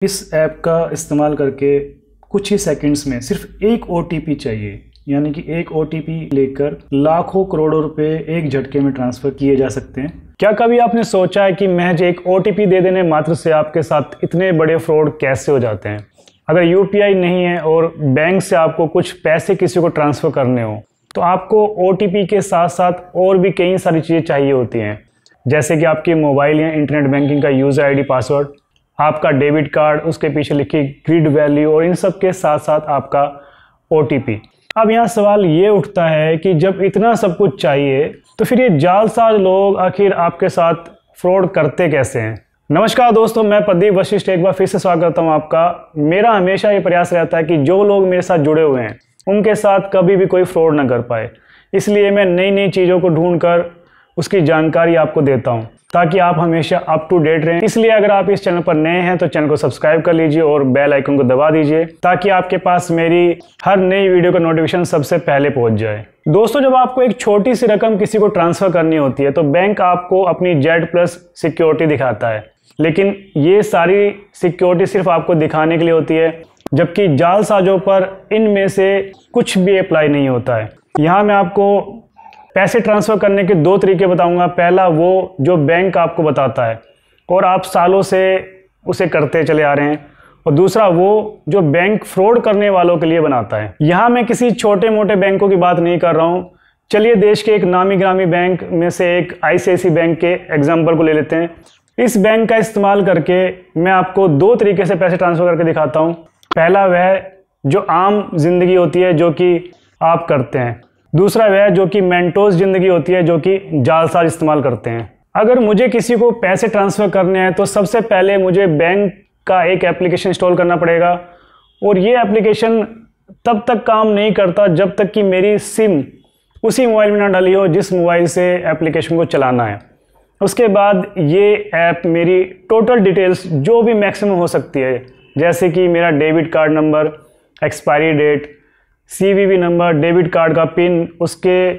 इस ऐप का इस्तेमाल करके कुछ ही सेकंड्स में सिर्फ एक OTP चाहिए, यानी कि एक OTP लेकर लाखों करोड़ों रुपए एक झटके में ट्रांसफ़र किए जा सकते हैं। क्या कभी आपने सोचा है कि महज एक OTP दे देने मात्र से आपके साथ इतने बड़े फ्रॉड कैसे हो जाते हैं? अगर UPI नहीं है और बैंक से आपको कुछ पैसे किसी को ट्रांसफ़र करने हो तो आपको OTP के साथ साथ और भी कई सारी चीज़ें चाहिए होती हैं, जैसे कि आपकी मोबाइल या इंटरनेट बैंकिंग का यूज़र ID पासवर्ड, आपका डेबिट कार्ड, उसके पीछे लिखी ग्रिड वैल्यू और इन सब के साथ साथ आपका OTP। अब यहाँ सवाल ये उठता है कि जब इतना सब कुछ चाहिए तो फिर ये जालसाज लोग आखिर आपके साथ फ्रॉड करते कैसे हैं? नमस्कार दोस्तों, मैं प्रदीप वशिष्ठ एक बार फिर से स्वागत करता हूँ आपका। मेरा हमेशा ये प्रयास रहता है कि जो लोग मेरे साथ जुड़े हुए हैं उनके साथ कभी भी कोई फ्रॉड ना कर पाए, इसलिए मैं नई नई चीज़ों को ढूंढकर उसकी जानकारी आपको देता हूँ ताकि आप हमेशा अप टू डेट रहें। इसलिए अगर आप इस चैनल पर नए हैं तो चैनल को सब्सक्राइब कर लीजिए और बेल आइकन को दबा दीजिए ताकि आपके पास मेरी हर नई वीडियो का नोटिफिकेशन सबसे पहले पहुंच जाए। दोस्तों, जब आपको एक छोटी सी रकम किसी को ट्रांसफर करनी होती है तो बैंक आपको अपनी Z+ सिक्योरिटी दिखाता है, लेकिन ये सारी सिक्योरिटी सिर्फ आपको दिखाने के लिए होती है, जबकि जालसाजों पर इनमें से कुछ भी अप्लाई नहीं होता है। यहाँ मैं आपको पैसे ट्रांसफ़र करने के दो तरीके बताऊंगा। पहला वो जो बैंक आपको बताता है और आप सालों से उसे करते चले आ रहे हैं, और दूसरा वो जो बैंक फ्रॉड करने वालों के लिए बनाता है। यहाँ मैं किसी छोटे मोटे बैंकों की बात नहीं कर रहा हूँ। चलिए देश के एक नामी ग्रामी बैंक में से एक ICICI बैंक के एग्जाम्पल को ले लेते हैं। इस बैंक का इस्तेमाल करके मैं आपको दो तरीके से पैसे ट्रांसफ़र करके दिखाता हूँ। पहला वह जो आम जिंदगी होती है जो कि आप करते हैं, दूसरा वह जो कि मेंटोस जिंदगी होती है जो कि जालसाज इस्तेमाल करते हैं। अगर मुझे किसी को पैसे ट्रांसफ़र करने हैं तो सबसे पहले मुझे बैंक का एक एप्लीकेशन इंस्टॉल करना पड़ेगा, और ये एप्लीकेशन तब तक काम नहीं करता जब तक कि मेरी सिम उसी मोबाइल में ना डाली हो जिस मोबाइल से एप्लीकेशन को चलाना है। उसके बाद ये ऐप मेरी टोटल डिटेल्स जो भी मैक्सिमम हो सकती है, जैसे कि मेरा debit card number, expiry date, CVV number, debit card का पिन, उसके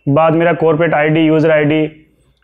बाद मेरा कॉर्पोरेट ID, यूज़र ID,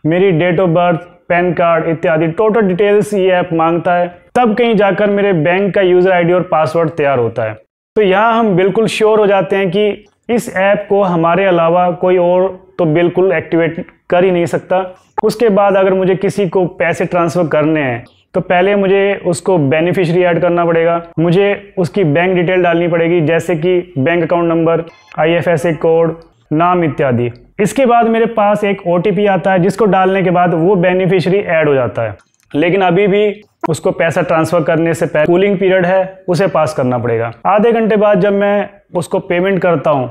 मेरी date of birth, PAN card इत्यादि टोटल डिटेल्स ये ऐप मांगता है। तब कहीं जाकर मेरे बैंक का यूज़र ID और पासवर्ड तैयार होता है। तो यहाँ हम बिल्कुल श्योर हो जाते हैं कि इस ऐप को हमारे अलावा कोई और तो बिल्कुल एक्टिवेट कर ही नहीं सकता। उसके बाद अगर मुझे किसी को पैसे ट्रांसफ़र करने हैं तो पहले मुझे उसको बेनिफिशियरी ऐड करना पड़ेगा, मुझे उसकी बैंक डिटेल डालनी पड़ेगी, जैसे कि bank account number, IFSC code, नाम इत्यादि। इसके बाद मेरे पास एक OTP आता है जिसको डालने के बाद वो बेनिफिशियरी ऐड हो जाता है, लेकिन अभी भी उसको पैसा ट्रांसफ़र करने से पहले कूलिंग पीरियड है, उसे पास करना पड़ेगा। आधे घंटे बाद जब मैं उसको पेमेंट करता हूँ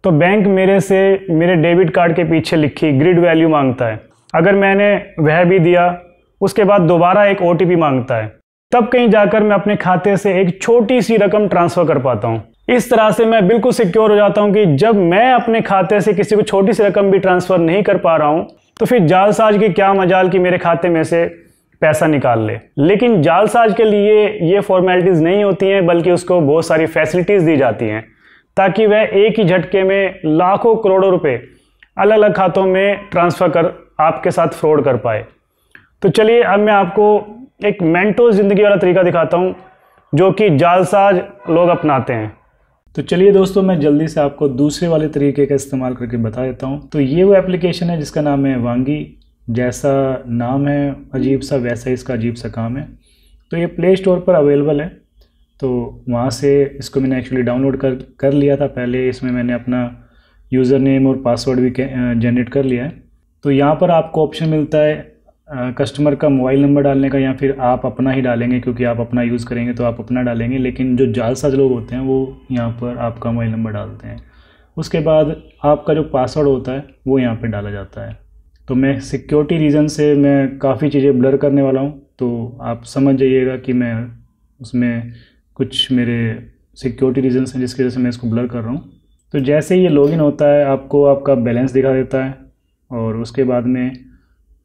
तो बैंक मेरे से मेरे डेबिट कार्ड के पीछे लिखी ग्रिड वैल्यू मांगता है। अगर मैंने वह भी दिया, उसके बाद दोबारा एक OTP मांगता है, तब कहीं जाकर मैं अपने खाते से एक छोटी सी रकम ट्रांसफ़र कर पाता हूँ। इस तरह से मैं बिल्कुल सिक्योर हो जाता हूँ कि जब मैं अपने खाते से किसी को छोटी सी रकम भी ट्रांसफ़र नहीं कर पा रहा हूँ तो फिर जालसाज की क्या मजाल कि मेरे खाते में से पैसा निकाल ले। लेकिन जालसाज के लिए ये फॉर्मेलिटीज़ नहीं होती हैं, बल्कि उसको बहुत सारी फैसिलिटीज़ दी जाती हैं ताकि वह एक ही झटके में लाखों करोड़ों रुपए अलग अलग खातों में ट्रांसफ़र कर आपके साथ फ्रॉड कर पाए। तो चलिए अब मैं आपको एक मेंटोस ज़िंदगी वाला तरीका दिखाता हूँ जो कि जालसाज लोग अपनाते हैं। तो चलिए दोस्तों, मैं जल्दी से आपको दूसरे वाले तरीके का इस्तेमाल करके बता देता हूँ। तो ये वो एप्लीकेशन है जिसका नाम है वांगी। जैसा नाम है अजीब सा, वैसा ही इसका अजीब सा काम है। तो ये प्ले स्टोर पर अवेलेबल है, तो वहाँ से इसको मैंने एक्चुअली डाउनलोड कर लिया था पहले। इसमें मैंने अपना यूज़र नेम और पासवर्ड भी जनरेट कर लिया है। तो यहाँ पर आपको ऑप्शन मिलता है कस्टमर का मोबाइल नंबर डालने का, या फिर आप अपना ही डालेंगे, क्योंकि आप अपना यूज़ करेंगे तो आप अपना डालेंगे, लेकिन जो जालसाज लोग होते हैं वो यहाँ पर आपका मोबाइल नंबर डालते हैं। उसके बाद आपका जो पासवर्ड होता है वो यहाँ पे डाला जाता है। तो मैं सिक्योरिटी रीज़न से मैं काफ़ी चीज़ें ब्लर करने वाला हूँ, तो आप समझ जाइएगा कि मैं उसमें कुछ मेरे सिक्योरिटी रीज़न्स हैं जिसकी वजह से मैं इसको ब्लर कर रहा हूँ। तो जैसे ही ये लॉगिन होता है आपको आपका बैलेंस दिखा देता है, और उसके बाद में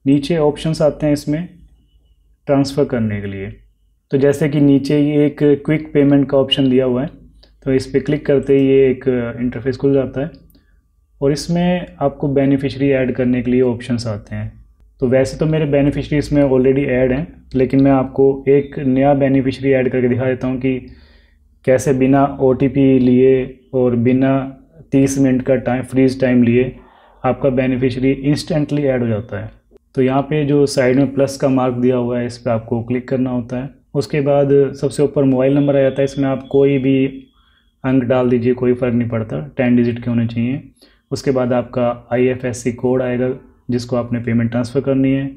नीचे ऑप्शंस आते हैं इसमें ट्रांसफ़र करने के लिए। तो जैसे कि नीचे ये एक क्विक पेमेंट का ऑप्शन दिया हुआ है, तो इस पर क्लिक करते ही ये एक इंटरफेस खुल जाता है, और इसमें आपको बेनिफिशियरी ऐड करने के लिए ऑप्शंस आते हैं। तो वैसे तो मेरे बेनिफिशरी इसमें ऑलरेडी ऐड हैं, लेकिन मैं आपको एक नया बेनिफिशरी ऐड करके दिखा देता हूँ कि कैसे बिना OTP लिए और बिना 30 मिनट का टाइम फ्रीज टाइम लिए आपका बेनिफिशरी इंस्टेंटली ऐड हो जाता है। तो यहाँ पे जो साइड में प्लस का मार्क दिया हुआ है इस पर आपको क्लिक करना होता है। उसके बाद सबसे ऊपर मोबाइल नंबर आ जाता है। इसमें आप कोई भी अंक डाल दीजिए, कोई फ़र्क नहीं पड़ता, 10 डिजिट के होने चाहिए। उसके बाद आपका IFSC कोड आएगा जिसको आपने पेमेंट ट्रांसफ़र करनी है।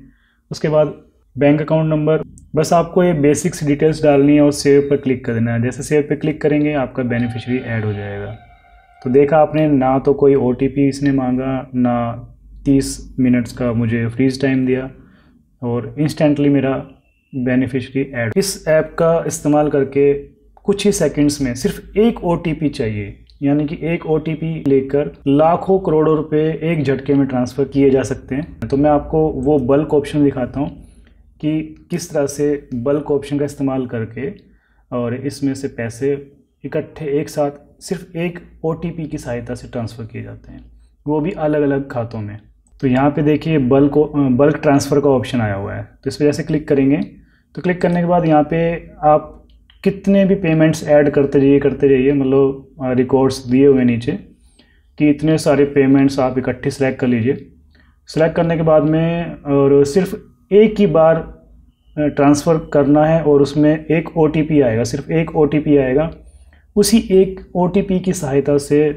उसके बाद बैंक अकाउंट नंबर, बस आपको ये बेसिक्स डिटेल्स डालनी है और सेव पर क्लिक कर देना है। जैसे सेव पे क्लिक करेंगे आपका बेनिफिशरी ऐड हो जाएगा। तो देखा आपने, ना तो कोई OTP इसने मांगा, ना 30 मिनट्स का मुझे फ्रीज टाइम दिया और इंस्टेंटली मेरा बेनिफिशरी ऐड। इस ऐप का इस्तेमाल करके कुछ ही सेकंड्स में सिर्फ एक OTP चाहिए, यानी कि एक OTP लेकर लाखों करोड़ों रुपए एक झटके में ट्रांसफ़र किए जा सकते हैं। तो मैं आपको वो बल्क ऑप्शन दिखाता हूँ कि किस तरह से बल्क ऑप्शन का इस्तेमाल करके और इसमें से पैसे इकट्ठे एक साथ सिर्फ एक OTP की सहायता से ट्रांसफ़र किए जाते हैं, वो भी अलग अलग खातों में। तो यहाँ पे देखिए बल्क ट्रांसफ़र का ऑप्शन आया हुआ है। तो इस पर जैसे क्लिक करेंगे तो क्लिक करने के बाद यहाँ पे आप कितने भी पेमेंट्स ऐड करते जाइए, मतलब रिकॉर्ड्स दिए हुए नीचे कि इतने सारे पेमेंट्स आप इकट्ठे सेलेक्ट कर लीजिए। सेलेक्ट करने के बाद में और सिर्फ एक ही बार ट्रांसफ़र करना है और उसमें एक OTP आएगा, सिर्फ एक OTP आएगा। उसी एक OTP की सहायता से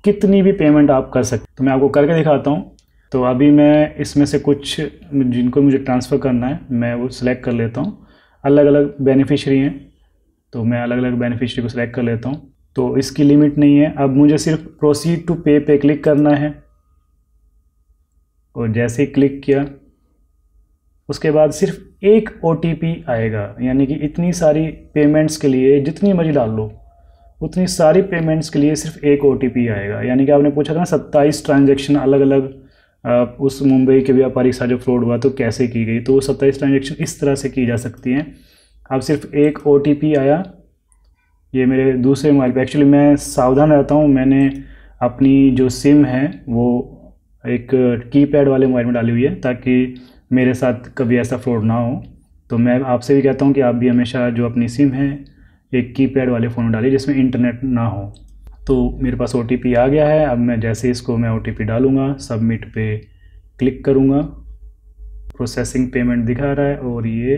कितनी भी पेमेंट आप कर सकते। तो मैं आपको करके दिखाता हूँ। तो अभी मैं इसमें से कुछ जिनको मुझे ट्रांसफ़र करना है मैं वो सिलेक्ट कर लेता हूँ। अलग अलग बेनिफिशरी हैं तो मैं अलग अलग बेनिफिशरी को सिलेक्ट कर लेता हूँ। तो इसकी लिमिट नहीं है। अब मुझे सिर्फ प्रोसीड टू पे पे क्लिक करना है और जैसे ही क्लिक किया उसके बाद सिर्फ एक OTP आएगा, यानी कि इतनी सारी पेमेंट्स के लिए जितनी मर्जी डाल लो उतनी सारी पेमेंट्स के लिए सिर्फ एक OTP आएगा। यानी कि आपने पूछा था ना 27 ट्रांजैक्शन अलग अलग उस मुंबई के व्यापारी के साथ जो फ्रॉड हुआ तो कैसे की गई, तो वो 27 ट्रांजैक्शन इस तरह से की जा सकती हैं। अब सिर्फ एक OTP आया, ये मेरे दूसरे मोबाइल पे। एक्चुअली मैं सावधान रहता हूँ, मैंने अपनी जो सिम है वो एक कीपैड वाले मोबाइल में डाली हुई है ताकि मेरे साथ कभी ऐसा फ्रॉड ना हो। तो मैं आपसे भी कहता हूँ कि आप भी हमेशा जो अपनी सिम है एक कीपैड वाले फ़ोन में डालिए जिसमें इंटरनेट ना हो। तो मेरे पास OTP आ गया है। अब मैं जैसे इसको मैं OTP डालूँगा, सबमिट पे क्लिक करूँगा, प्रोसेसिंग पेमेंट दिखा रहा है और ये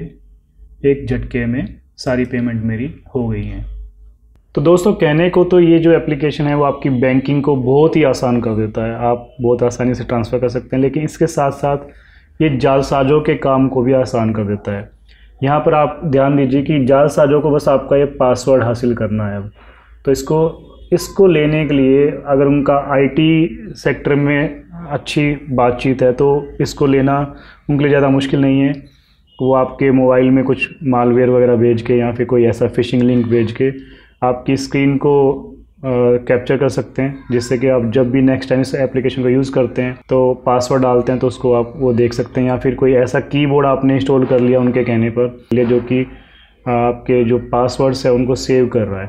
एक झटके में सारी पेमेंट मेरी हो गई हैं। तो दोस्तों कहने को तो ये जो एप्लीकेशन है वो आपकी बैंकिंग को बहुत ही आसान कर देता है, आप बहुत आसानी से ट्रांसफ़र कर सकते हैं, लेकिन इसके साथ साथ ये जालसाजों के काम को भी आसान कर देता है। यहाँ पर आप ध्यान दीजिए कि जालसाजों को बस आपका ये पासवर्ड हासिल करना है। अब तो इसको लेने के लिए अगर उनका IT सेक्टर में अच्छी बातचीत है तो इसको लेना उनके लिए ज़्यादा मुश्किल नहीं है। वो आपके मोबाइल में कुछ मालवेयर वगैरह भेज के या फिर कोई ऐसा फ़िशिंग लिंक भेज के आपकी स्क्रीन को कैप्चर कर सकते हैं, जिससे कि आप जब भी नेक्स्ट टाइम इस एप्लीकेशन को यूज़ करते हैं तो पासवर्ड डालते हैं तो उसको आप वो देख सकते हैं। या फिर कोई ऐसा कीबोर्ड आपने इंस्टॉल कर लिया उनके कहने पर जो कि आपके जो पासवर्ड्स है उनको सेव कर रहा है,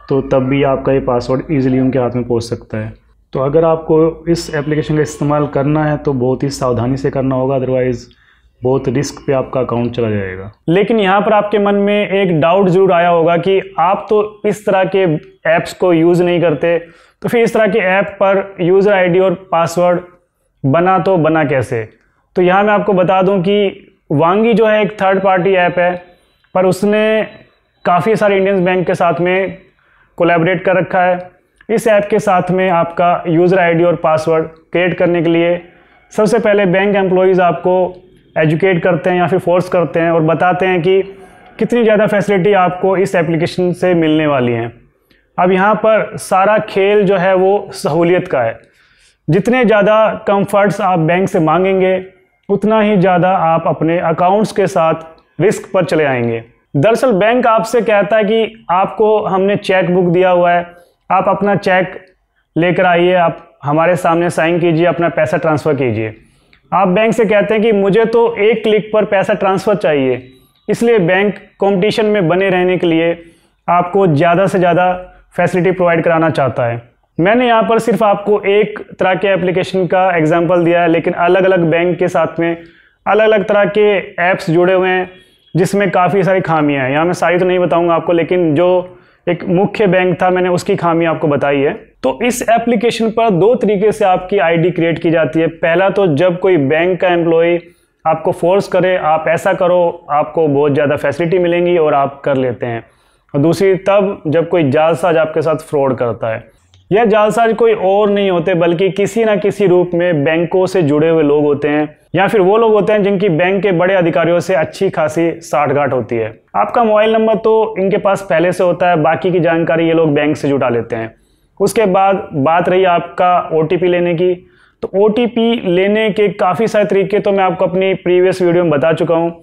तो तब भी आपका ये पासवर्ड ईज़िली उनके हाथ में पहुँच सकता है। तो अगर आपको इस एप्लीकेशन का इस्तेमाल करना है तो बहुत ही सावधानी से करना होगा, अदरवाइज़ बहुत रिस्क पे आपका अकाउंट चला जाएगा। लेकिन यहाँ पर आपके मन में एक डाउट ज़रूर आया होगा कि आप तो इस तरह के ऐप्स को यूज़ नहीं करते, तो फिर इस तरह के ऐप पर यूज़र ID और पासवर्ड बना कैसे। तो यहाँ मैं आपको बता दूँ कि वांगी जो है एक थर्ड पार्टी ऐप है, पर उसने काफ़ी सारे इंडियन बैंक के साथ में कोलैबोरेट कर रखा है। इस ऐप के साथ में आपका यूज़र ID और पासवर्ड क्रिएट करने के लिए सबसे पहले बैंक एम्प्लॉइज़ आपको एजुकेट करते हैं या फिर फोर्स करते हैं और बताते हैं कि कितनी ज़्यादा फैसिलिटी आपको इस एप्लीकेशन से मिलने वाली हैं। अब यहाँ पर सारा खेल जो है वो सहूलियत का है। जितने ज़्यादा कंफर्ट्स आप बैंक से मांगेंगे उतना ही ज़्यादा आप अपने अकाउंट्स के साथ रिस्क पर चले आएंगे। दरअसल बैंक आपसे कहता है कि आपको हमने चेक बुक दिया हुआ है, आप अपना चेक लेकर आइए, आप हमारे सामने साइन कीजिए, अपना पैसा ट्रांसफ़र कीजिए। आप बैंक से कहते हैं कि मुझे तो एक क्लिक पर पैसा ट्रांसफ़र चाहिए, इसलिए बैंक कंपटीशन में बने रहने के लिए आपको ज़्यादा से ज़्यादा फैसिलिटी प्रोवाइड कराना चाहता है। मैंने यहाँ पर सिर्फ आपको एक तरह के एप्लीकेशन का एग्जांपल दिया है, लेकिन अलग अलग बैंक के साथ में अलग अलग तरह के ऐप्स जुड़े हुए हैं जिसमें काफ़ी सारी खामियां हैं। यहाँ मैं सारी तो नहीं बताऊंगा आपको, लेकिन जो एक मुख्य बैंक था मैंने उसकी खामियां आपको बताई है। तो इस एप्लीकेशन पर दो तरीके से आपकी आईडी क्रिएट की जाती है। पहला तो जब कोई बैंक का एम्प्लॉय आपको फोर्स करे आप ऐसा करो, आपको बहुत ज़्यादा फैसिलिटी मिलेंगी और आप कर लेते हैं। और दूसरी तब जब कोई जालसाज आपके साथ फ्रॉड करता है। यह जालसाज कोई और नहीं होते बल्कि किसी ना किसी रूप में बैंकों से जुड़े हुए लोग होते हैं, या फिर वो लोग होते हैं जिनकी बैंक के बड़े अधिकारियों से अच्छी खासी साठगांठ होती है। आपका मोबाइल नंबर तो इनके पास पहले से होता है, बाकी की जानकारी ये लोग बैंक से जुटा लेते हैं। उसके बाद बात रही आपका OTP लेने की, तो OTP लेने के काफ़ी सारे तरीके तो मैं आपको अपनी प्रीवियस वीडियो में बता चुका हूँ।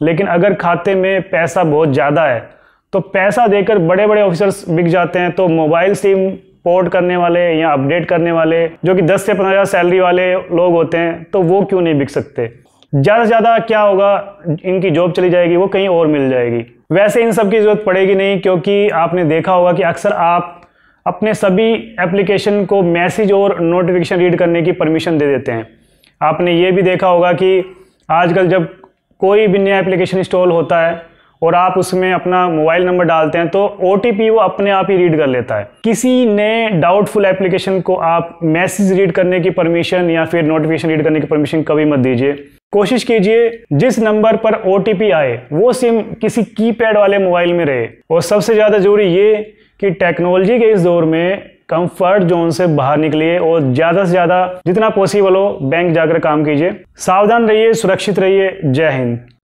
लेकिन अगर खाते में पैसा बहुत ज़्यादा है तो पैसा देकर बड़े बड़े ऑफिसर्स बिक जाते हैं। तो मोबाइल सिम पोर्ट करने वाले या अपडेट करने वाले जो कि 10 से 15,000 सैलरी वाले लोग होते हैं, तो वो क्यों नहीं बिक सकते? ज़्यादा से ज़्यादा क्या होगा, इनकी जॉब चली जाएगी, वो कहीं और मिल जाएगी। वैसे इन सब की ज़रूरत पड़ेगी नहीं, क्योंकि आपने देखा होगा कि अक्सर आप अपने सभी एप्लीकेशन को मैसेज और नोटिफिकेशन रीड करने की परमिशन दे देते हैं। आपने ये भी देखा होगा कि आजकल जब कोई भी नया एप्लीकेशन इंस्टॉल होता है और आप उसमें अपना मोबाइल नंबर डालते हैं तो OTP वो अपने आप ही रीड कर लेता है। किसी नए डाउटफुल एप्लीकेशन को आप मैसेज रीड करने की परमिशन या फिर नोटिफिकेशन रीड करने की परमिशन कभी मत दीजिए। कोशिश कीजिए जिस नंबर पर OTP आए वो सिम किसी कीपैड वाले मोबाइल में रहे। और सबसे ज़्यादा जरूरी ये कि टेक्नोलॉजी के इस दौर में कंफर्ट जोन से बाहर निकलिए और ज़्यादा से ज़्यादा जितना पॉसिबल हो बैंक जाकर काम कीजिए। सावधान रहिए, सुरक्षित रहिए। जय हिंद।